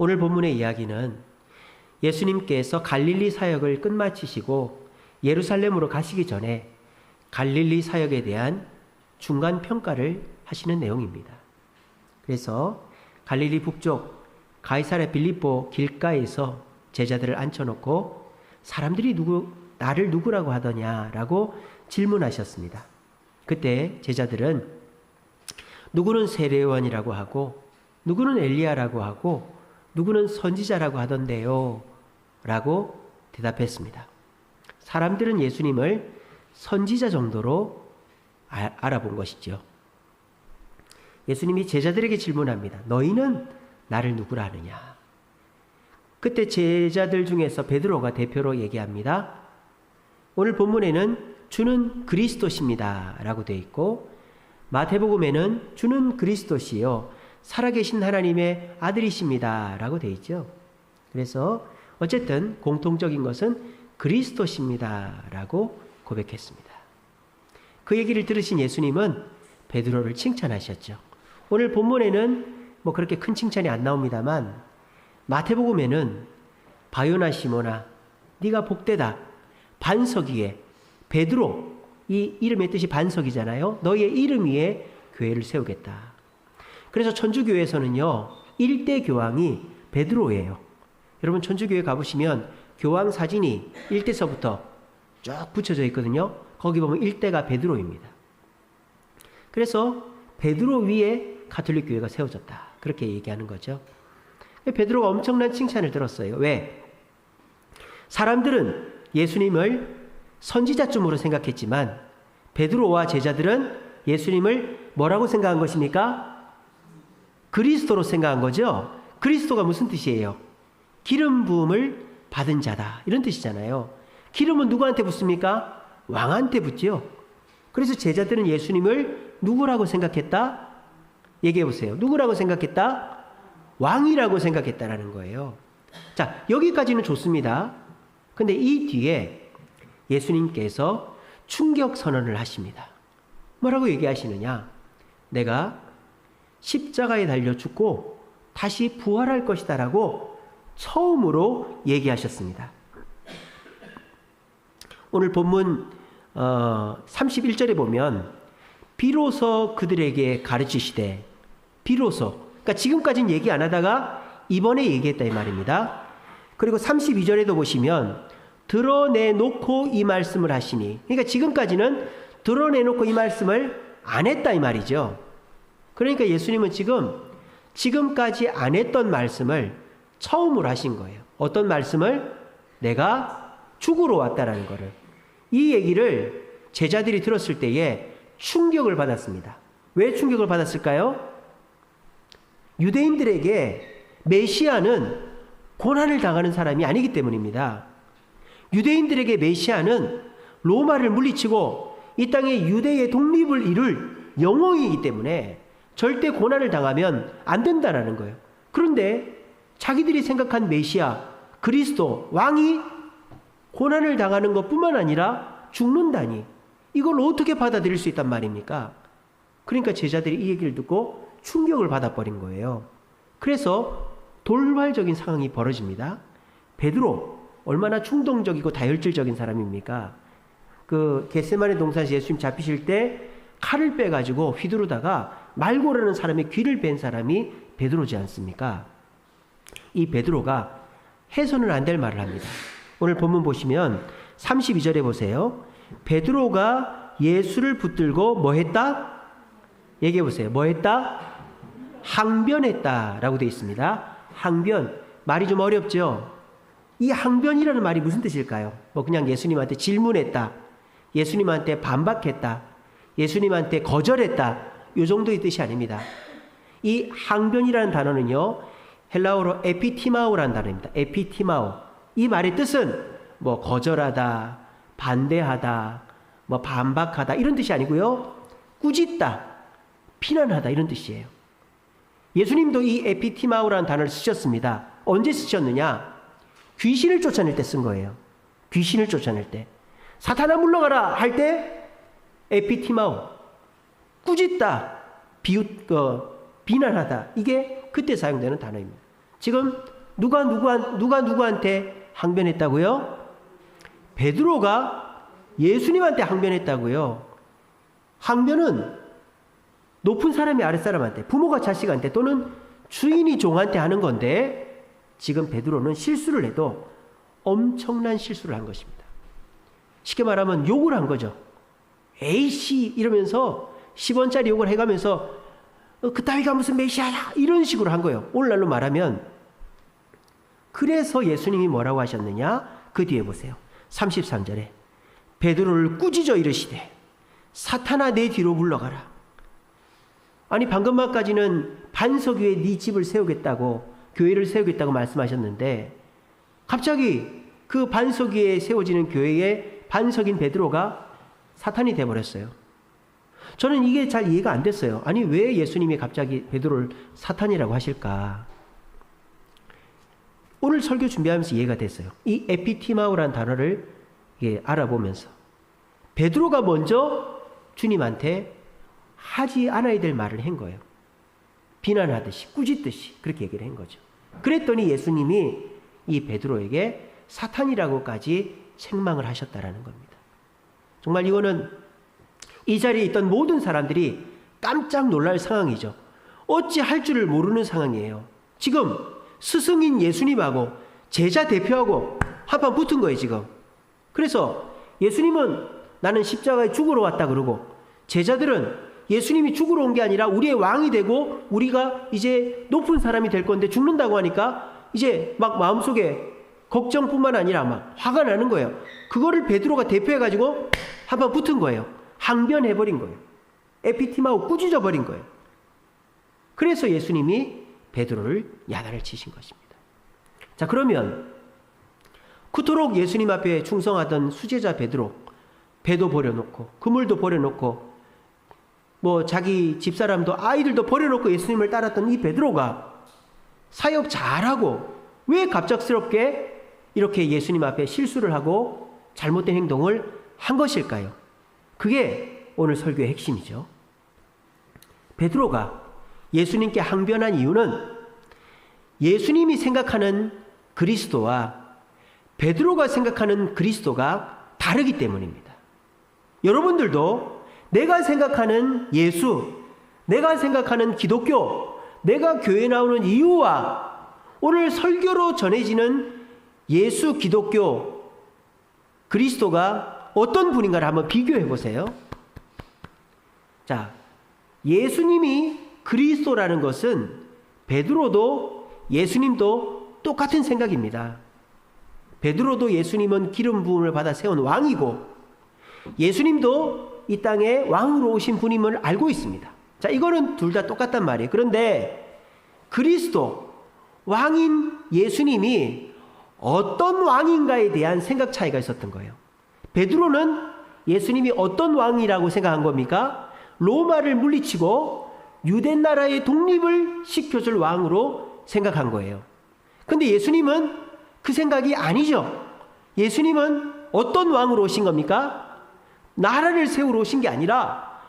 오늘 본문의 이야기는 예수님께서 갈릴리 사역을 끝마치시고 예루살렘으로 가시기 전에 갈릴리 사역에 대한 중간 평가를 하시는 내용입니다. 그래서 갈릴리 북쪽 가이사랴 빌립보 길가에서 제자들을 앉혀놓고 사람들이 나를 누구라고 하더냐라고 질문하셨습니다. 그때 제자들은 누구는 세례요한이라고 하고 누구는 엘리야라고 하고 누구는 선지자라고 하던데요 라고 대답했습니다. 사람들은 예수님을 선지자 정도로 알아본 것이죠. 예수님이 제자들에게 질문합니다. 너희는 나를 누구라 하느냐? 그때 제자들 중에서 베드로가 대표로 얘기합니다. 오늘 본문에는 주는 그리스도십니다 라고 되어 있고, 마태복음에는 주는 그리스도시요 살아계신 하나님의 아들이십니다 라고 되어 있죠. 그래서 어쨌든 공통적인 것은 그리스도십니다 라고 고백했습니다. 그 얘기를 들으신 예수님은 베드로를 칭찬하셨죠. 오늘 본문에는 뭐 그렇게 큰 칭찬이 안 나옵니다만 마태복음에는 바요나 시모나 네가 복되다, 반석 위에 베드로, 이 이름의 뜻이 반석이잖아요. 너희의 이름 위에 교회를 세우겠다. 그래서 천주교에서는요 1대 교황이 베드로예요. 여러분 천주교에 가보시면 교황 사진이 1대서부터 쭉 붙여져 있거든요. 거기 보면 1대가 베드로입니다. 그래서 베드로 위에 가톨릭 교회가 세워졌다, 그렇게 얘기하는 거죠. 베드로가 엄청난 칭찬을 들었어요. 왜? 사람들은 예수님을 선지자쯤으로 생각했지만 베드로와 제자들은 예수님을 뭐라고 생각한 것입니까? 그리스도로 생각한 거죠. 그리스도가 무슨 뜻이에요? 기름 부음을 받은 자다, 이런 뜻이잖아요. 기름은 누구한테 붓습니까? 왕한테 붓죠. 그래서 제자들은 예수님을 누구라고 생각했다? 얘기해 보세요. 누구라고 생각했다? 왕이라고 생각했다라는 거예요. 자, 여기까지는 좋습니다. 근데 이 뒤에 예수님께서 충격 선언을 하십니다. 뭐라고 얘기하시느냐? 내가 십자가에 달려 죽고 다시 부활할 것이다 라고 처음으로 얘기하셨습니다. 오늘 본문 31절에 보면 비로소 그들에게 가르치시되, 비로소, 그러니까 지금까지는 얘기 안 하다가 이번에 얘기했다 이 말입니다. 그리고 32절에도 보시면 드러내놓고 이 말씀을 하시니, 그러니까 지금까지는 드러내놓고 이 말씀을 안 했다 이 말이죠. 그러니까 예수님은 지금까지 안 했던 말씀을 처음으로 하신 거예요. 어떤 말씀을? 내가 죽으러 왔다라는 거를. 이 얘기를 제자들이 들었을 때에 충격을 받았습니다. 왜 충격을 받았을까요? 유대인들에게 메시아는 고난을 당하는 사람이 아니기 때문입니다. 유대인들에게 메시아는 로마를 물리치고 이 땅의 유대의 독립을 이룰 영웅이기 때문에 절대 고난을 당하면 안 된다라는 거예요. 그런데 자기들이 생각한 메시아, 그리스도, 왕이 고난을 당하는 것뿐만 아니라 죽는다니, 이걸 어떻게 받아들일 수 있단 말입니까? 그러니까 제자들이 이 얘기를 듣고 충격을 받아버린 거예요. 그래서 돌발적인 상황이 벌어집니다. 베드로, 얼마나 충동적이고 다혈질적인 사람입니까? 그 겟세마네 동산에서 예수님 잡히실 때 칼을 빼가지고 휘두르다가 말고라는 사람의 귀를 뺀 사람이 베드로지 않습니까? 이 베드로가 해서는 안 될 말을 합니다. 오늘 본문 보시면 32절에 보세요. 베드로가 예수를 붙들고 뭐 했다? 얘기해 보세요. 뭐 했다? 항변했다 라고 되어 있습니다. 항변, 말이 좀 어렵죠? 이 항변이라는 말이 무슨 뜻일까요? 뭐 그냥 예수님한테 질문했다, 예수님한테 반박했다, 예수님한테 거절했다, 이 정도의 뜻이 아닙니다. 이 항변이라는 단어는요, 헬라어로 에피티마오라는 단어입니다. 에피티마오. 이 말의 뜻은 뭐 거절하다, 반대하다, 뭐 반박하다, 이런 뜻이 아니고요, 꾸짖다, 비난하다, 이런 뜻이에요. 예수님도 이 에피티마오라는 단어를 쓰셨습니다. 언제 쓰셨느냐? 귀신을 쫓아낼 때 쓴 거예요. 귀신을 쫓아낼 때. 사탄아 물러가라 할 때 에피티마오, 꾸짖다, 비난하다, 이게 그때 사용되는 단어입니다. 지금 누가 누구한테 항변했다고요? 베드로가 예수님한테 항변했다고요. 항변은 높은 사람이 아랫사람한테, 부모가 자식한테 또는 주인이 종한테 하는 건데, 지금 베드로는 실수를 해도 엄청난 실수를 한 것입니다. 쉽게 말하면 욕을 한 거죠. 에이씨 이러면서 10원짜리 욕을 해가면서 그따위가 무슨 메시아야 이런 식으로 한 거예요. 오늘날로 말하면. 그래서 예수님이 뭐라고 하셨느냐? 그 뒤에 보세요. 33절에 베드로를 꾸짖어 이르시되 사탄아 내 뒤로 물러가라. 아니 방금 말까지는 반석 위에 네 집을 세우겠다고, 교회를 세우겠다고 말씀하셨는데 갑자기 그 반석 위에 세워지는 교회의 반석인 베드로가 사탄이 돼버렸어요. 저는 이게 잘 이해가 안 됐어요. 아니 왜 예수님이 갑자기 베드로를 사탄이라고 하실까? 오늘 설교 준비하면서 이해가 됐어요. 이 에피티마우라는 단어를 알아보면서 베드로가 먼저 주님한테 하지 않아야 될 말을 한 거예요. 비난하듯이 꾸짖듯이 그렇게 얘기를 한 거죠. 그랬더니 예수님이 이 베드로에게 사탄이라고까지 책망을 하셨다라는 겁니다. 정말 이거는 이 자리에 있던 모든 사람들이 깜짝 놀랄 상황이죠. 어찌 할 줄을 모르는 상황이에요. 지금 스승인 예수님하고 제자 대표하고 한판 붙은 거예요 지금. 그래서 예수님은 나는 십자가에 죽으러 왔다 그러고, 제자들은 예수님이 죽으러 온 게 아니라 우리의 왕이 되고 우리가 이제 높은 사람이 될 건데 죽는다고 하니까 이제 막 마음속에 걱정뿐만 아니라 막 화가 나는 거예요. 그거를 베드로가 대표해가지고 한번 붙은 거예요. 항변해버린 거예요. 에피티마우 꾸짖어버린 거예요. 그래서 예수님이 베드로를 야단을 치신 것입니다. 자, 그러면 그토록 예수님 앞에 충성하던 수제자 베드로, 배도 버려놓고 그물도 버려놓고 뭐 자기 집사람도 아이들도 버려놓고 예수님을 따랐던 이 베드로가 사역 잘하고 왜 갑작스럽게 이렇게 예수님 앞에 실수를 하고 잘못된 행동을 한 것일까요? 그게 오늘 설교의 핵심이죠. 베드로가 예수님께 항변한 이유는 예수님이 생각하는 그리스도와 베드로가 생각하는 그리스도가 다르기 때문입니다. 여러분들도 내가 생각하는 예수, 내가 생각하는 기독교, 내가 교회 나오는 이유와 오늘 설교로 전해지는 예수, 기독교, 그리스도가 어떤 분인가를 한번 비교해 보세요. 자, 예수님이 그리스도라는 것은 베드로도 예수님도 똑같은 생각입니다. 베드로도 예수님은 기름 부음을 받아 세운 왕이고 예수님도 이 땅에 왕으로 오신 분임을 알고 있습니다. 자, 이거는 둘 다 똑같단 말이에요. 그런데 그리스도, 왕인 예수님이 어떤 왕인가에 대한 생각 차이가 있었던 거예요. 베드로는 예수님이 어떤 왕이라고 생각한 겁니까? 로마를 물리치고 유대 나라의 독립을 시켜줄 왕으로 생각한 거예요. 근데 예수님은 그 생각이 아니죠. 예수님은 어떤 왕으로 오신 겁니까? 나라를 세우러 오신 게 아니라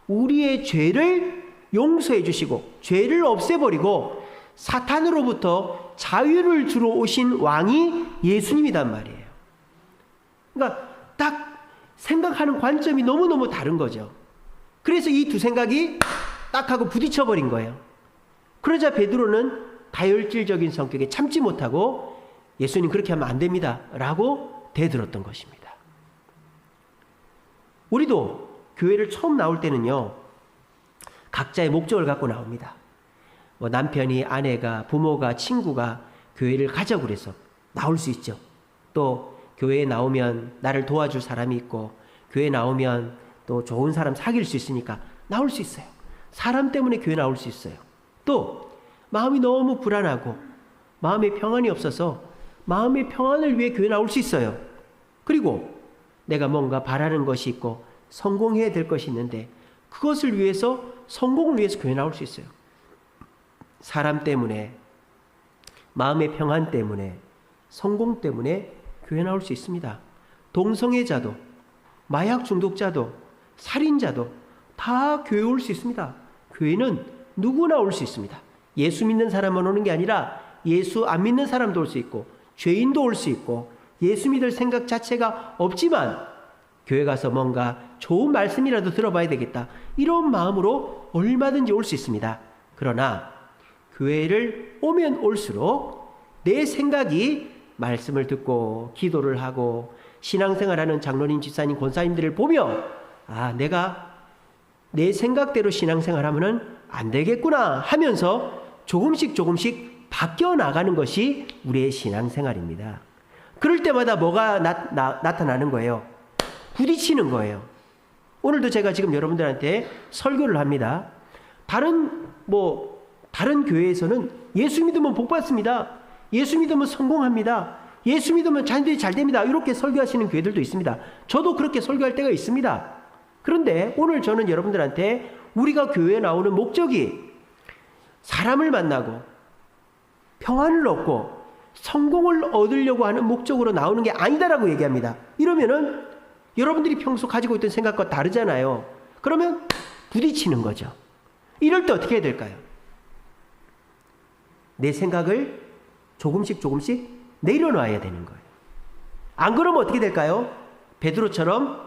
우리의 죄를 용서해 주시고 죄를 없애버리고 사탄으로부터 자유를 주러 오신 왕이 예수님이란 말이에요. 그러니까 딱 생각하는 관점이 너무너무 다른 거죠. 그래서 이 두 생각이 딱 하고 부딪혀버린 거예요. 그러자 베드로는 다혈질적인 성격에 참지 못하고 예수님 그렇게 하면 안 됩니다 라고 대들었던 것입니다. 우리도 교회를 처음 나올 때는요, 각자의 목적을 갖고 나옵니다. 뭐 남편이, 아내가, 부모가, 친구가 교회를 가자고 그래서 나올 수 있죠. 또 교회에 나오면 나를 도와줄 사람이 있고 교회에 나오면 또 좋은 사람 사귈 수 있으니까 나올 수 있어요. 사람 때문에 교회 나올 수 있어요. 또 마음이 너무 불안하고 마음에 평안이 없어서 마음의 평안을 위해 교회 나올 수 있어요. 그리고 내가 뭔가 바라는 것이 있고 성공해야 될 것이 있는데 그것을 위해서, 성공을 위해서 교회 나올 수 있어요. 사람 때문에, 마음의 평안 때문에, 성공 때문에 교회 나올 수 있습니다. 동성애자도, 마약 중독자도, 살인자도 다 교회 올 수 있습니다. 교회는 누구나 올 수 있습니다. 예수 믿는 사람만 오는 게 아니라 예수 안 믿는 사람도 올 수 있고 죄인도 올 수 있고 예수 믿을 생각 자체가 없지만 교회 가서 뭔가 좋은 말씀이라도 들어봐야 되겠다, 이런 마음으로 얼마든지 올 수 있습니다. 그러나 교회를 오면 올수록 내 생각이 말씀을 듣고 기도를 하고 신앙생활하는 장로님, 집사님, 권사님들을 보며 내가 내 생각대로 신앙생활하면 안 되겠구나 하면서 조금씩 바뀌어 나가는 것이 우리의 신앙생활입니다. 그럴 때마다 뭐가 나타나는 거예요? 부딪히는 거예요. 오늘도 제가 지금 여러분들한테 설교를 합니다. 다른 교회에서는 예수 믿으면 복 받습니다. 예수 믿으면 성공합니다. 예수 믿으면 자녀들이 잘 됩니다. 이렇게 설교하시는 교회들도 있습니다. 저도 그렇게 설교할 때가 있습니다. 그런데 오늘 저는 여러분들한테 우리가 교회에 나오는 목적이 사람을 만나고 평안을 얻고 성공을 얻으려고 하는 목적으로 나오는 게 아니다라고 얘기합니다. 이러면은 여러분들이 평소 가지고 있던 생각과 다르잖아요. 그러면 부딪히는 거죠. 이럴 때 어떻게 해야 될까요? 내 생각을 조금씩 내려놔야 되는 거예요. 안 그러면 어떻게 될까요? 베드로처럼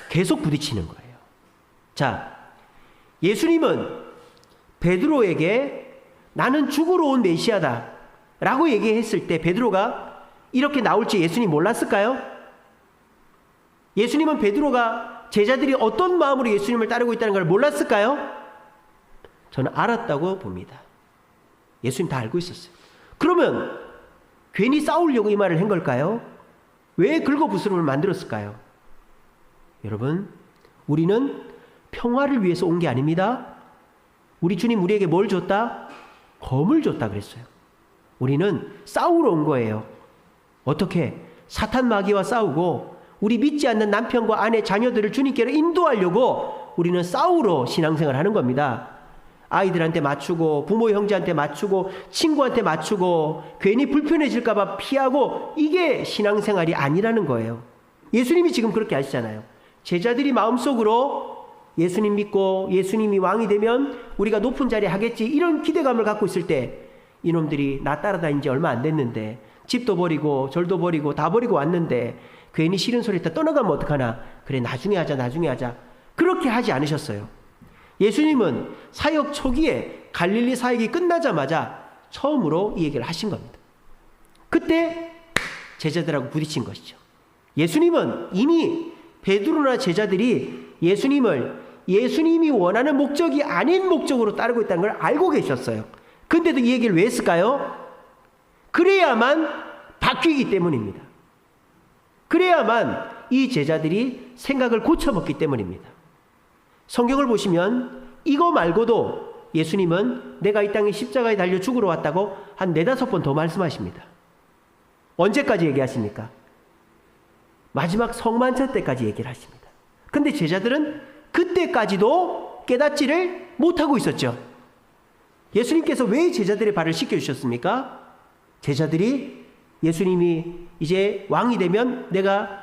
계속 부딪히는 거예요. 자, 예수님은 베드로에게 나는 죽으러 온 메시아다 라고 얘기했을 때 베드로가 이렇게 나올지 예수님 몰랐을까요? 예수님은 베드로가 제자들이 어떤 마음으로 예수님을 따르고 있다는 걸 몰랐을까요? 저는 알았다고 봅니다. 예수님 다 알고 있었어요. 그러면 괜히 싸우려고 이 말을 한 걸까요? 왜 긁어부스럼을 만들었을까요? 여러분, 우리는 평화를 위해서 온 게 아닙니다. 우리 주님 우리에게 뭘 줬다? 검을 줬다 그랬어요. 우리는 싸우러 온 거예요. 어떻게? 사탄 마귀와 싸우고 우리 믿지 않는 남편과 아내, 자녀들을 주님께로 인도하려고 우리는 싸우러 신앙생활을 하는 겁니다. 아이들한테 맞추고 부모 형제한테 맞추고 친구한테 맞추고 괜히 불편해질까 봐 피하고, 이게 신앙생활이 아니라는 거예요. 예수님이 지금 그렇게 하시잖아요. 제자들이 마음속으로 예수님 믿고 예수님이 왕이 되면 우리가 높은 자리에 하겠지, 이런 기대감을 갖고 있을 때 이놈들이 나 따라다닌 지 얼마 안 됐는데 집도 버리고 절도 버리고 다 버리고 왔는데 괜히 싫은 소리 했다 떠나가면 어떡하나, 그래 나중에 하자 그렇게 하지 않으셨어요. 예수님은 사역 초기에 갈릴리 사역이 끝나자마자 처음으로 이 얘기를 하신 겁니다. 그때 제자들하고 부딪힌 것이죠. 예수님은 이미 베드로나 제자들이 예수님이 원하는 목적이 아닌 목적으로 따르고 있다는 걸 알고 계셨어요. 근데도 이 얘기를 왜 했을까요? 그래야만 바뀌기 때문입니다. 그래야만 이 제자들이 생각을 고쳐먹기 때문입니다. 성경을 보시면 이거 말고도 예수님은 내가 이 땅에 십자가에 달려 죽으러 왔다고 한 4-5번 더 말씀하십니다. 언제까지 얘기하십니까? 마지막 성만찬 때까지 얘기를 하십니다. 근데 제자들은 그때까지도 깨닫지를 못하고 있었죠. 예수님께서 왜 제자들의 발을 씻겨주셨습니까? 제자들이 예수님이 이제 왕이 되면 내가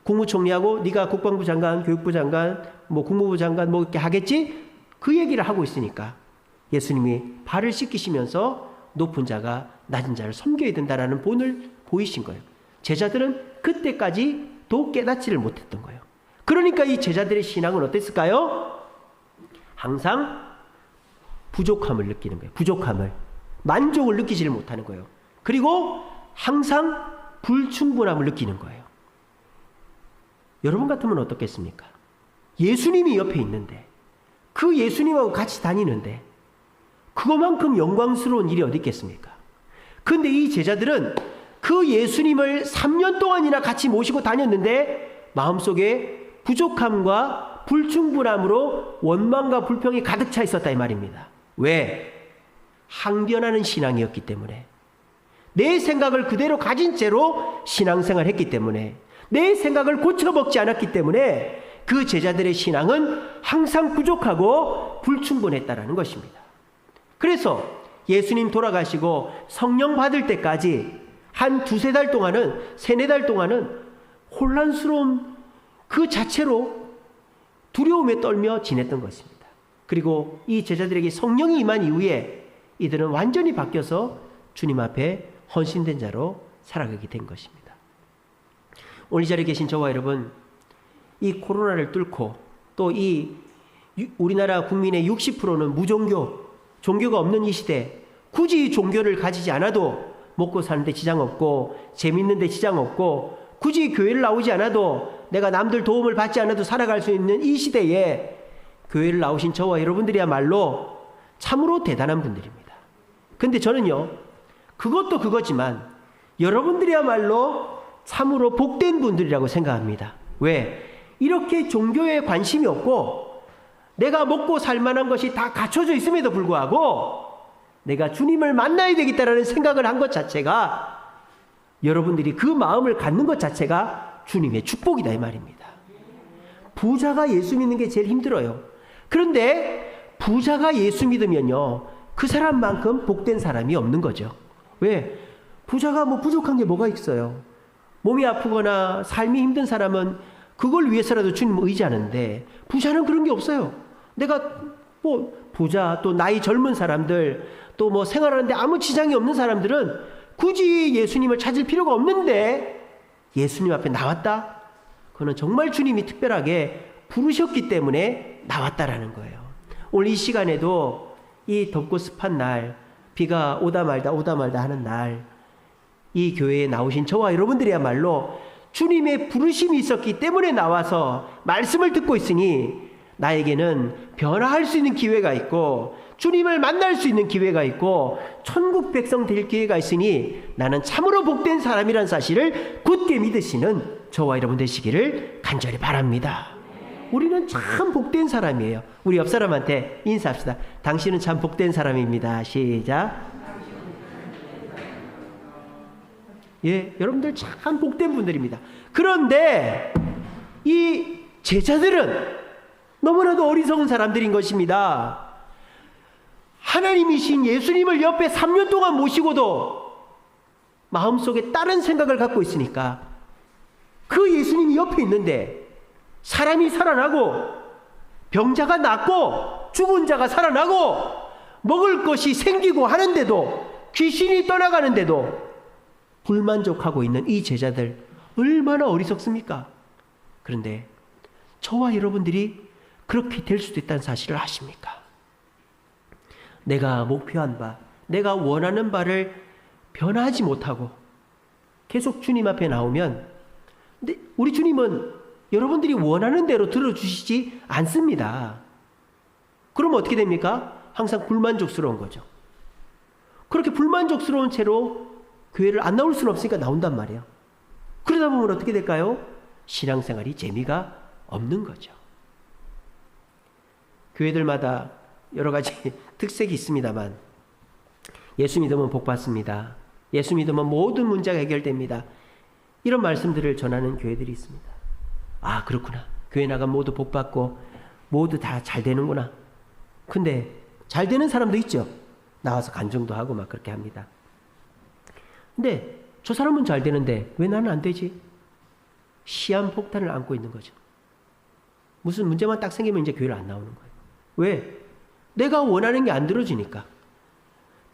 국무총리하고 네가 국방부 장관, 교육부 장관, 국무부 장관 이렇게 하겠지? 그 얘기를 하고 있으니까 예수님이 발을 씻기시면서 높은 자가 낮은 자를 섬겨야 된다라는 본을 보이신 거예요. 제자들은 그때까지도 깨닫지를 못했던 거예요. 그러니까 이 제자들의 신앙은 어땠을까요? 항상 부족함을 느끼는 거예요. 부족함을. 만족을 느끼지를 못하는 거예요. 그리고 항상 불충분함을 느끼는 거예요. 여러분 같으면 어떻겠습니까? 예수님이 옆에 있는데, 그 예수님하고 같이 다니는데 그거만큼 영광스러운 일이 어디 있겠습니까? 근데 이 제자들은 그 예수님을 3년 동안이나 같이 모시고 다녔는데 마음속에 부족함과 불충분함으로 원망과 불평이 가득 차 있었다 이 말입니다. 왜? 항변하는 신앙이었기 때문에, 내 생각을 그대로 가진 채로 신앙생활을 했기 때문에, 내 생각을 고쳐먹지 않았기 때문에 그 제자들의 신앙은 항상 부족하고 불충분했다라는 것입니다. 그래서 예수님 돌아가시고 성령 받을 때까지 한 2-3달 동안은, 3-4달 동안은 혼란스러운 그 자체로 두려움에 떨며 지냈던 것입니다. 그리고 이 제자들에게 성령이 임한 이후에 이들은 완전히 바뀌어서 주님 앞에 헌신된 자로 살아가게 된 것입니다. 오늘 이 자리에 계신 저와 여러분, 이 코로나를 뚫고 또 이 우리나라 국민의 60%는 무종교, 종교가 없는 이 시대, 굳이 종교를 가지지 않아도 먹고 사는데 지장 없고 재밌는데 지장 없고 굳이 교회를 나오지 않아도 내가 남들 도움을 받지 않아도 살아갈 수 있는 이 시대에 교회를 나오신 저와 여러분들이야말로 참으로 대단한 분들입니다. 근데 저는요, 그것도 그거지만 여러분들이야말로 참으로 복된 분들이라고 생각합니다. 왜? 이렇게 종교에 관심이 없고 내가 먹고 살 만한 것이 다 갖춰져 있음에도 불구하고 내가 주님을 만나야 되겠다라는 생각을 한 것 자체가, 여러분들이 그 마음을 갖는 것 자체가 주님의 축복이다 이 말입니다. 부자가 예수 믿는 게 제일 힘들어요. 그런데 부자가 예수 믿으면요, 그 사람만큼 복된 사람이 없는 거죠. 왜? 부자가 뭐 부족한 게 뭐가 있어요? 몸이 아프거나 삶이 힘든 사람은 그걸 위해서라도 주님을 의지하는데 부자는 그런 게 없어요. 내가 뭐 부자, 또 나이 젊은 사람들, 또 뭐 생활하는데 아무 지장이 없는 사람들은 굳이 예수님을 찾을 필요가 없는데 예수님 앞에 나왔다? 그거는 정말 주님이 특별하게 부르셨기 때문에 나왔다라는 거예요. 오늘 이 시간에도 이 덥고 습한 날, 비가 오다 말다 하는 날, 이 교회에 나오신 저와 여러분들이야말로 주님의 부르심이 있었기 때문에 나와서 말씀을 듣고 있으니 나에게는 변화할 수 있는 기회가 있고 주님을 만날 수 있는 기회가 있고 천국 백성 될 기회가 있으니 나는 참으로 복된 사람이라는 사실을 굳게 믿으시는 저와 여러분 되시기를 간절히 바랍니다. 우리는 참 복된 사람이에요. 우리 옆 사람한테 인사합시다. 당신은 참 복된 사람입니다. 시작. 예, 여러분들 참 복된 분들입니다. 그런데 이 제자들은 너무나도 어리석은 사람들인 것입니다. 하나님이신 예수님을 옆에 3년 동안 모시고도 마음속에 다른 생각을 갖고 있으니까 그 예수님이 옆에 있는데 사람이 살아나고 병자가 낫고 죽은 자가 살아나고 먹을 것이 생기고 하는데도 귀신이 떠나가는데도 불만족하고 있는 이 제자들 얼마나 어리석습니까? 그런데 저와 여러분들이 그렇게 될 수도 있다는 사실을 아십니까? 내가 목표한 바, 내가 원하는 바를 변화하지 못하고 계속 주님 앞에 나오면, 근데 우리 주님은 여러분들이 원하는 대로 들어주시지 않습니다. 그럼 어떻게 됩니까? 항상 불만족스러운 거죠. 그렇게 불만족스러운 채로 교회를 안 나올 수는 없으니까 나온단 말이에요. 그러다 보면 어떻게 될까요? 신앙생활이 재미가 없는 거죠. 교회들마다 여러 가지 특색이 있습니다만 예수 믿으면 복 받습니다. 예수 믿으면 모든 문제가 해결됩니다. 이런 말씀들을 전하는 교회들이 있습니다. 아, 그렇구나. 교회 나가면 모두 복 받고 모두 다 잘 되는구나. 근데 잘 되는 사람도 있죠. 나와서 간증도 하고 막 그렇게 합니다. 근데 저 사람은 잘 되는데 왜 나는 안 되지? 시한폭탄을 안고 있는 거죠. 무슨 문제만 딱 생기면 이제 교회를 안 나오는 거예요. 왜? 내가 원하는 게 안 들어지니까.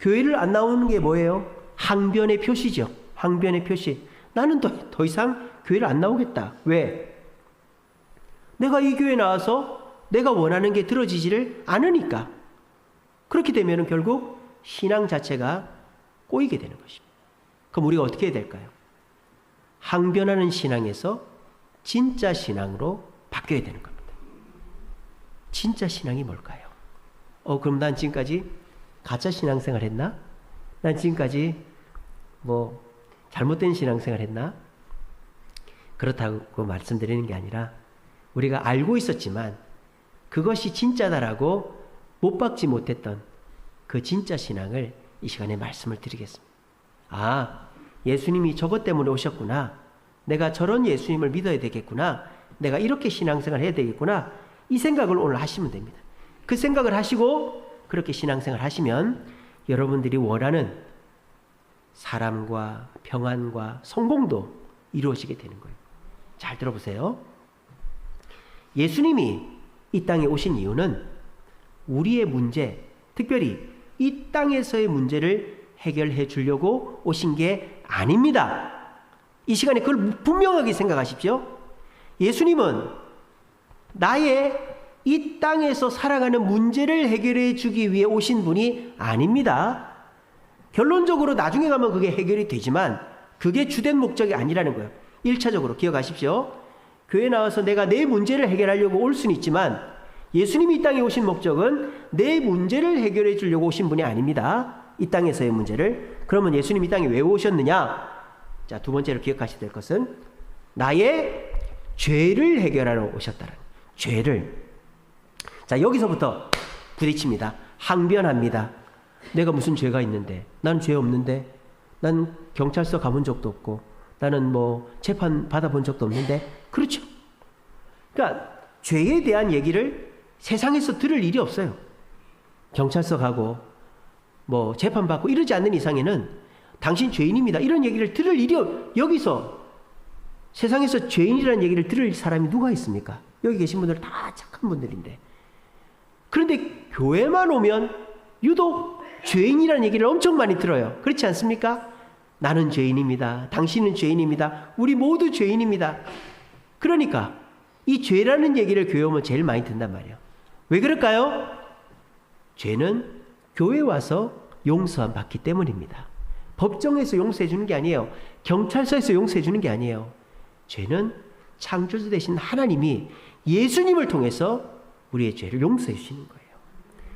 교회를 안 나오는 게 뭐예요? 항변의 표시죠. 항변의 표시. 나는 더 이상 교회를 안 나오겠다. 왜? 내가 이 교회에 나와서 내가 원하는 게 들어지지를 않으니까. 그렇게 되면 결국 신앙 자체가 꼬이게 되는 것입니다. 그럼 우리가 어떻게 해야 될까요? 항변하는 신앙에서 진짜 신앙으로 바뀌어야 되는 겁니다. 진짜 신앙이 뭘까요? 그럼 난 지금까지 가짜 신앙생활 했나? 난 지금까지 뭐 잘못된 신앙생활 했나? 그렇다고 말씀드리는 게 아니라 우리가 알고 있었지만 그것이 진짜다라고 못 박지 못했던 그 진짜 신앙을 이 시간에 말씀을 드리겠습니다. 아, 예수님이 저것 때문에 오셨구나. 내가 저런 예수님을 믿어야 되겠구나. 내가 이렇게 신앙생활 해야 되겠구나. 이 생각을 오늘 하시면 됩니다. 그 생각을 하시고 그렇게 신앙생활 하시면 여러분들이 원하는 사람과 평안과 성공도 이루어지게 되는 거예요. 잘 들어보세요. 예수님이 이 땅에 오신 이유는 우리의 문제, 특별히 이 땅에서의 문제를 해결해 주려고 오신 게 아닙니다. 이 시간에 그걸 분명하게 생각하십시오. 예수님은 나의 이 땅에서 살아가는 문제를 해결해 주기 위해 오신 분이 아닙니다. 결론적으로 나중에 가면 그게 해결이 되지만 그게 주된 목적이 아니라는 거예요. 1차적으로 기억하십시오. 교회 나와서 내가 내 문제를 해결하려고 올 수는 있지만 예수님이 이 땅에 오신 목적은 내 문제를 해결해 주려고 오신 분이 아닙니다. 이 땅에서의 문제를. 그러면 예수님이 이 땅에 왜 오셨느냐? 자, 두 번째로 기억하셔야 될 것은 나의 죄를 해결하러 오셨다는 거예요. 죄를. 자, 여기서부터 부딪힙니다. 항변합니다. 내가 무슨 죄가 있는데? 난 죄 없는데? 난 경찰서 가본 적도 없고 나는 뭐 재판 받아본 적도 없는데? 그렇죠. 그러니까 죄에 대한 얘기를 세상에서 들을 일이 없어요. 경찰서 가고 뭐 재판 받고 이러지 않는 이상에는 당신 죄인입니다. 이런 얘기를 들을 일이 여기서 세상에서 죄인이라는 얘기를 들을 사람이 누가 있습니까? 여기 계신 분들 다 착한 분들인데. 그런데 교회만 오면 유독 죄인이라는 얘기를 엄청 많이 들어요. 그렇지 않습니까? 나는 죄인입니다. 당신은 죄인입니다. 우리 모두 죄인입니다. 그러니까 이 죄라는 얘기를 교회 오면 제일 많이 듣는단 말이에요. 왜 그럴까요? 죄는 교회 와서 용서함 받기 때문입니다. 법정에서 용서해 주는 게 아니에요. 경찰서에서 용서해 주는 게 아니에요. 죄는 창조주 되신 하나님이 예수님을 통해서 우리의 죄를 용서해 주시는 거예요.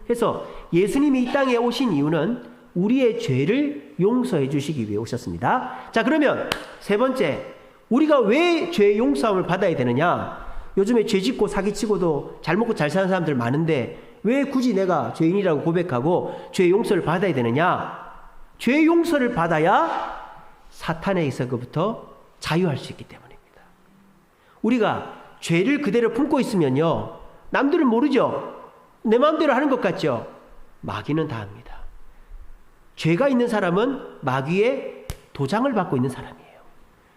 그래서 예수님이 이 땅에 오신 이유는 우리의 죄를 용서해 주시기 위해 오셨습니다. 자, 그러면 세 번째, 우리가 왜 죄 용서함을 받아야 되느냐? 요즘에 죄 짓고 사기치고도 잘 먹고 잘 사는 사람들 많은데 왜 굳이 내가 죄인이라고 고백하고 죄 용서를 받아야 되느냐? 죄 용서를 받아야 사탄에게서부터 자유할 수 있기 때문입니다. 우리가 죄를 그대로 품고 있으면요, 남들은 모르죠. 내 마음대로 하는 것 같죠. 마귀는 다 합니다. 죄가 있는 사람은 마귀의 도장을 받고 있는 사람이에요.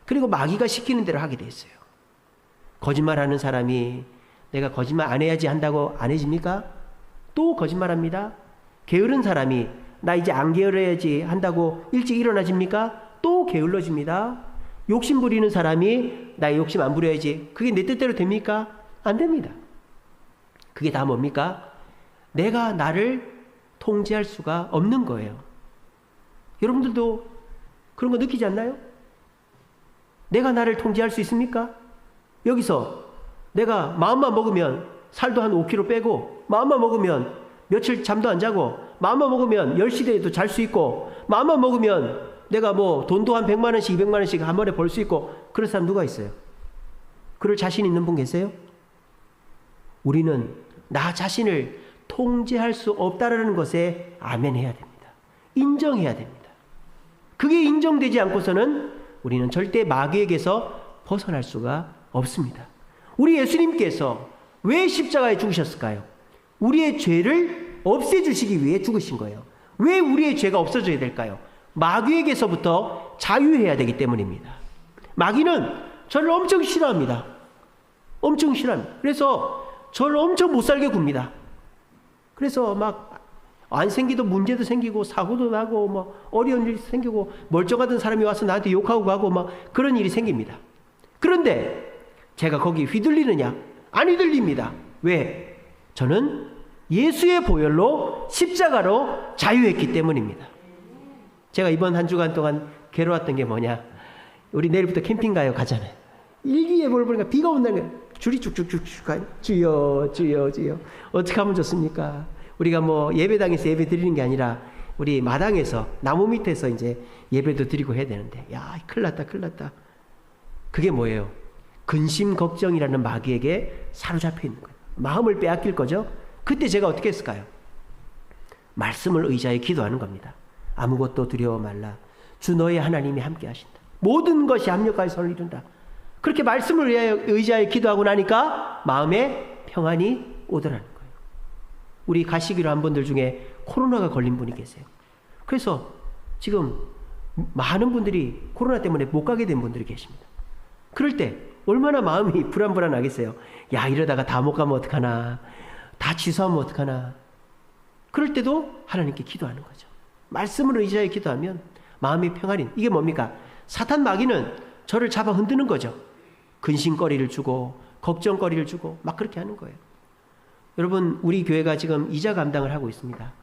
그리고 마귀가 시키는 대로 하게 돼 있어요. 거짓말하는 사람이 내가 거짓말 안 해야지 한다고 안 해집니까? 또 거짓말합니다. 게으른 사람이 나 이제 안 게을러야지 한다고 일찍 일어나집니까? 또 게을러집니다. 욕심 부리는 사람이 나 욕심 안 부려야지, 그게 내 뜻대로 됩니까? 안 됩니다. 그게 다 뭡니까? 내가 나를 통제할 수가 없는 거예요. 여러분들도 그런 거 느끼지 않나요? 내가 나를 통제할 수 있습니까? 여기서 내가 마음만 먹으면 살도 한 5kg 빼고, 마음만 먹으면 며칠 잠도 안 자고, 마음만 먹으면 10시대에도 잘 수 있고, 마음만 먹으면 내가 뭐 돈도 한 100만 원씩 200만 원씩 한 번에 벌 수 있고, 그런 사람 누가 있어요? 그럴 자신 있는 분 계세요? 우리는 나 자신을 통제할 수 없다라는 것에 아멘해야 됩니다. 인정해야 됩니다. 그게 인정되지 않고서는 우리는 절대 마귀에게서 벗어날 수가 없습니다. 우리 예수님께서 왜 십자가에 죽으셨을까요? 우리의 죄를 없애주시기 위해 죽으신 거예요. 왜 우리의 죄가 없어져야 될까요? 마귀에게서부터 자유해야 되기 때문입니다. 마귀는 저를 엄청 싫어합니다. 엄청 싫어합니다. 그래서 저를 엄청 못살게 굽니다. 그래서 막 안 생기도 문제도 생기고 사고도 나고 뭐 어려운 일이 생기고 멀쩡하던 사람이 와서 나한테 욕하고 가고 막 그런 일이 생깁니다. 그런데 제가 거기 휘둘리느냐? 안 휘둘립니다. 왜? 저는 예수의 보혈로 십자가로 자유했기 때문입니다. 제가 이번 한 주간 동안 괴로웠던 게 뭐냐? 우리 내일부터 캠핑 가요. 가잖아요. 일기예보를 보니까 비가 온다는 거예요. 줄이 쭉쭉쭉 가요. 주여 주여 주여. 어떻게 하면 좋습니까? 우리가 뭐 예배당에서 예배 드리는 게 아니라 우리 마당에서 나무 밑에서 이제 예배도 드리고 해야 되는데, 야, 큰일 났다 큰일 났다. 그게 뭐예요? 근심 걱정이라는 마귀에게 사로잡혀 있는 거예요. 마음을 빼앗길 거죠. 그때 제가 어떻게 했을까요? 말씀을 의지하여 기도하는 겁니다. 아무것도 두려워 말라. 주 너의 하나님이 함께 하신다. 모든 것이 합력하여 선을 이룬다. 그렇게 말씀을 의지하여 기도하고 나니까 마음에 평안이 오더라는 거예요. 우리 가시기로 한 분들 중에 코로나가 걸린 분이 계세요. 그래서 지금 많은 분들이 코로나 때문에 못 가게 된 분들이 계십니다. 그럴 때 얼마나 마음이 불안불안하겠어요. 야, 이러다가 다 못 가면 어떡하나, 다 취소하면 어떡하나. 그럴 때도 하나님께 기도하는 거죠. 말씀을 의지하여 기도하면 마음의 평안이, 이게 뭡니까? 사탄 마귀는 저를 잡아 흔드는 거죠. 근심거리를 주고 걱정거리를 주고 막 그렇게 하는 거예요. 여러분, 우리 교회가 지금 이자 감당을 하고 있습니다.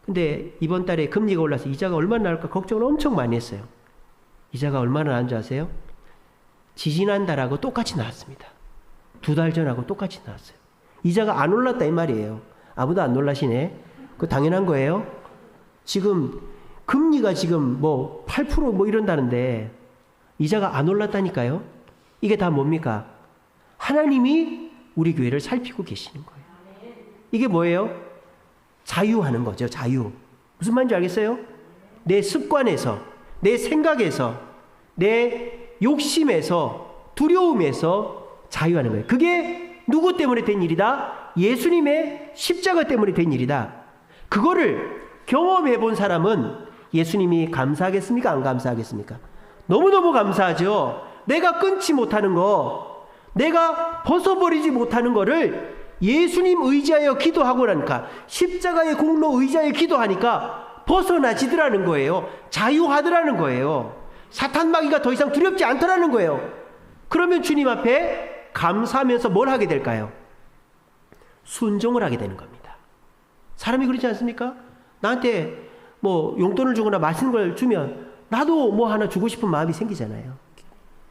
근데 이번 달에 금리가 올라서 이자가 얼마나 나올까 걱정을 엄청 많이 했어요. 이자가 얼마나 나온지 아세요? 지지난달하고 똑같이 나왔습니다. 2달 전하고 똑같이 나왔어요. 이자가 안 올랐다 이 말이에요. 아무도 안 놀라시네. 그거 당연한 거예요. 지금 금리가 지금 뭐 8% 뭐 이런다는데 이자가 안 올랐다니까요. 이게 다 뭡니까? 하나님이 우리 교회를 살피고 계시는 거예요. 이게 뭐예요? 자유하는 거죠. 자유. 무슨 말인지 알겠어요? 내 습관에서, 내 생각에서, 내 욕심에서, 두려움에서 자유하는 거예요. 그게 누구 때문에 된 일이다? 예수님의 십자가 때문에 된 일이다. 그거를 경험해 본 사람은 예수님이 감사하겠습니까? 안 감사하겠습니까? 너무너무 감사하죠. 내가 끊지 못하는 거, 내가 벗어버리지 못하는 거를 예수님 의지하여 기도하고 나니까, 십자가의 공로 의지하여 기도하니까 벗어나지더라는 거예요. 자유하더라는 거예요. 사탄 마귀가 더 이상 두렵지 않더라는 거예요. 그러면 주님 앞에 감사하면서 뭘 하게 될까요? 순종을 하게 되는 겁니다. 사람이 그렇지 않습니까? 나한테 뭐 용돈을 주거나 맛있는 걸 주면 나도 뭐 하나 주고 싶은 마음이 생기잖아요.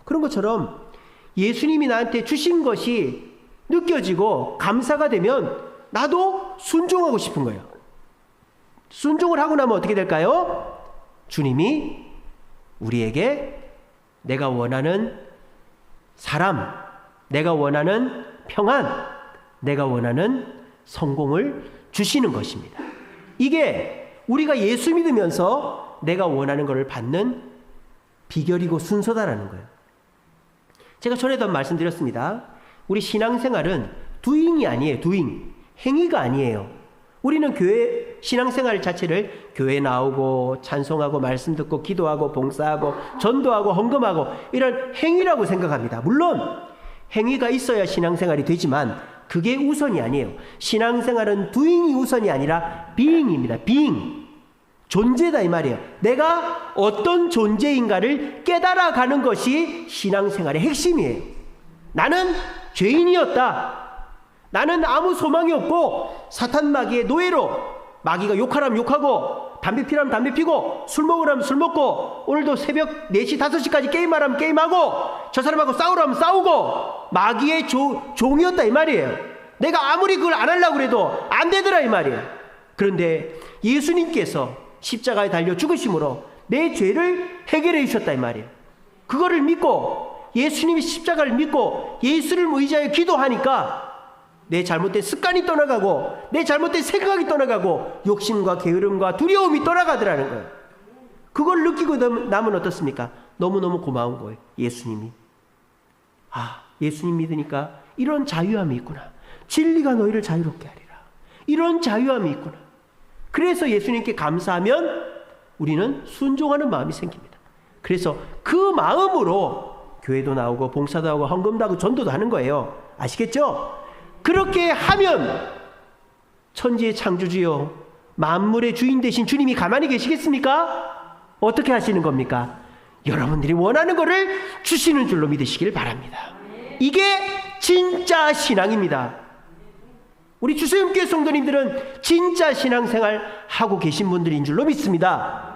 그런 것처럼 예수님이 나한테 주신 것이 느껴지고 감사가 되면 나도 순종하고 싶은 거예요. 순종을 하고 나면 어떻게 될까요? 주님이 우리에게 내가 원하는 사람, 내가 원하는 평안, 내가 원하는 성공을 주시는 것입니다. 이게 우리가 예수 믿으면서 내가 원하는 것을 받는 비결이고 순서다라는 거예요. 제가 전에도 말씀드렸습니다. 우리 신앙생활은 doing이 아니에요. doing. 행위가 아니에요. 우리는 교회 신앙생활 자체를 교회 나오고 찬송하고 말씀 듣고 기도하고 봉사하고 전도하고 헌금하고 이런 행위라고 생각합니다. 물론 행위가 있어야 신앙생활이 되지만 그게 우선이 아니에요. 신앙생활은 doing이 우선이 아니라 being입니다. being. 존재다 이 말이에요. 내가 어떤 존재인가를 깨달아가는 것이 신앙생활의 핵심이에요. 나는 죄인이었다. 나는 아무 소망이 없고 사탄 마귀의 노예로, 마귀가 욕하라면 욕하고 담배 피라면 담배 피고 술 먹으라면 술 먹고 오늘도 새벽 4시 5시까지 게임하라면 게임하고 저 사람하고 싸우라면 싸우고 마귀의 종이었다 이 말이에요. 내가 아무리 그걸 안 하려고 해도 안 되더라 이 말이에요. 그런데 예수님께서 십자가에 달려 죽으심으로 내 죄를 해결해 주셨다 이 말이에요. 그거를 믿고 예수님이 십자가를 믿고 예수를 의지하여 기도하니까 내 잘못된 습관이 떠나가고 내 잘못된 생각이 떠나가고 욕심과 게으름과 두려움이 떠나가더라는 거예요. 그걸 느끼고 나면 어떻습니까? 너무너무 고마운 거예요. 예수님이. 예수님 믿으니까 이런 자유함이 있구나. 진리가 너희를 자유롭게 하리라. 이런 자유함이 있구나. 그래서 예수님께 감사하면 우리는 순종하는 마음이 생깁니다. 그래서 그 마음으로 교회도 나오고 봉사도 하고 헌금도 하고 전도도 하는 거예요. 아시겠죠? 그렇게 하면 천지의 창조주요 만물의 주인 되신 주님이 가만히 계시겠습니까? 어떻게 하시는 겁니까? 여러분들이 원하는 것을 주시는 줄로 믿으시길 바랍니다. 이게 진짜 신앙입니다. 우리 주소연교회 성도님들은 진짜 신앙생활 하고 계신 분들인 줄로 믿습니다.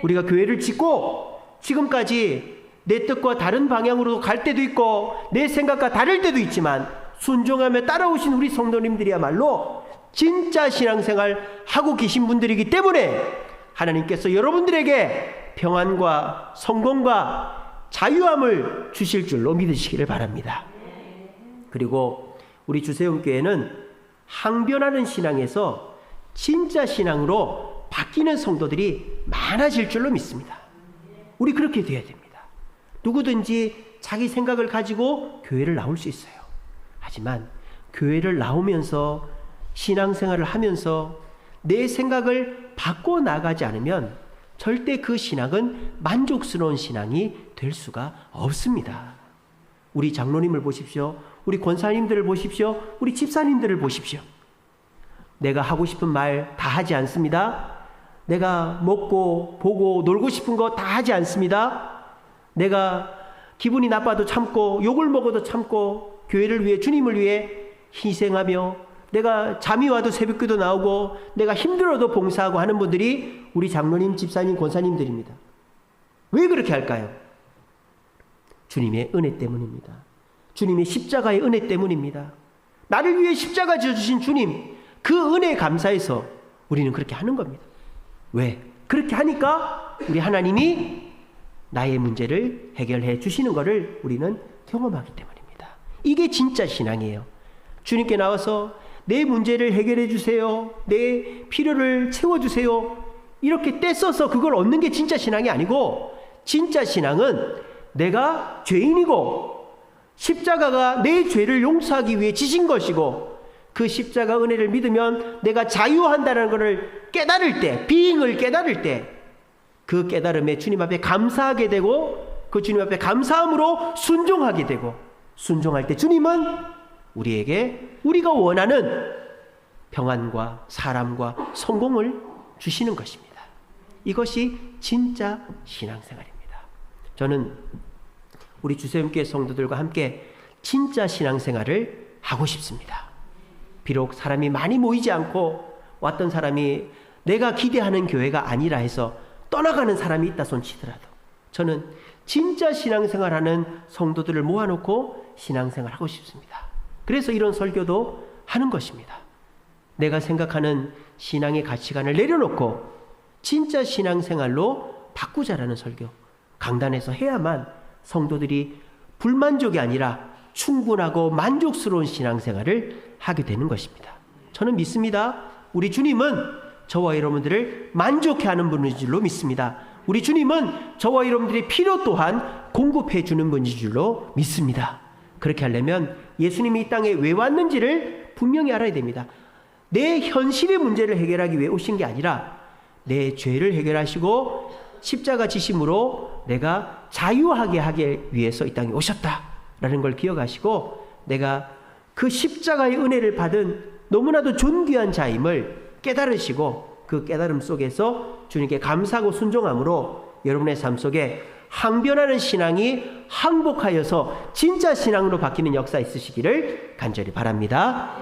우리가 교회를 짓고 지금까지 내 뜻과 다른 방향으로 갈 때도 있고 내 생각과 다를 때도 있지만 순종하며 따라오신 우리 성도님들이야말로 진짜 신앙생활 하고 계신 분들이기 때문에 하나님께서 여러분들에게 평안과 성공과 자유함을 주실 줄로 믿으시기를 바랍니다. 그리고 우리 주세훈교회는 항변하는 신앙에서 진짜 신앙으로 바뀌는 성도들이 많아질 줄로 믿습니다. 우리 그렇게 돼야 됩니다. 누구든지 자기 생각을 가지고 교회를 나올 수 있어요. 하지만 교회를 나오면서 신앙생활을 하면서 내 생각을 바꿔나가지 않으면 절대 그 신앙은 만족스러운 신앙이 될 수가 없습니다. 우리 장로님을 보십시오. 우리 권사님들을 보십시오. 우리 집사님들을 보십시오. 내가 하고 싶은 말 다 하지 않습니다. 내가 먹고 보고 놀고 싶은 거 다 하지 않습니다. 내가 기분이 나빠도 참고 욕을 먹어도 참고 교회를 위해 주님을 위해 희생하며 내가 잠이 와도 새벽기도 나오고 내가 힘들어도 봉사하고 하는 분들이 우리 장로님, 집사님, 권사님들입니다. 왜 그렇게 할까요? 주님의 은혜 때문입니다. 주님의 십자가의 은혜 때문입니다. 나를 위해 십자가 지어주신 주님, 그 은혜에 감사해서 우리는 그렇게 하는 겁니다. 왜? 그렇게 하니까 우리 하나님이 나의 문제를 해결해 주시는 것을 우리는 경험하기 때문입니다. 이게 진짜 신앙이에요. 주님께 나와서 내 문제를 해결해 주세요. 내 필요를 채워주세요. 이렇게 떼써서 그걸 얻는 게 진짜 신앙이 아니고, 진짜 신앙은 내가 죄인이고 십자가가 내 죄를 용서하기 위해 지신 것이고, 그 십자가 은혜를 믿으면 내가 자유한다는 것을 깨달을 때, 비잉을 깨달을 때, 그 깨달음에 주님 앞에 감사하게 되고, 그 주님 앞에 감사함으로 순종하게 되고, 순종할 때 주님은 우리에게 우리가 원하는 평안과 사람과 성공을 주시는 것입니다. 이것이 진짜 신앙생활입니다. 저는 우리 주세움교회 성도들과 함께 진짜 신앙생활을 하고 싶습니다. 비록 사람이 많이 모이지 않고 왔던 사람이 내가 기대하는 교회가 아니라 해서 떠나가는 사람이 있다 손치더라도 저는 진짜 신앙생활하는 성도들을 모아놓고 신앙생활하고 싶습니다. 그래서 이런 설교도 하는 것입니다. 내가 생각하는 신앙의 가치관을 내려놓고 진짜 신앙생활로 바꾸자라는 설교, 강단에서 해야만 성도들이 불만족이 아니라 충분하고 만족스러운 신앙생활을 하게 되는 것입니다. 저는 믿습니다. 우리 주님은 저와 여러분들을 만족해하는 분인 줄로 믿습니다. 우리 주님은 저와 여러분들의 필요 또한 공급해 주는 분인 줄로 믿습니다. 그렇게 하려면 예수님이 이 땅에 왜 왔는지를 분명히 알아야 됩니다. 내 현실의 문제를 해결하기 위해 오신 게 아니라 내 죄를 해결하시고 십자가 지심으로 내가 자유하게 하기 위해서 이 땅에 오셨다라는 걸 기억하시고, 내가 그 십자가의 은혜를 받은 너무나도 존귀한 자임을 깨달으시고, 그 깨달음 속에서 주님께 감사하고 순종함으로 여러분의 삶 속에 항변하는 신앙이 항복하여서 진짜 신앙으로 바뀌는 역사 있으시기를 간절히 바랍니다.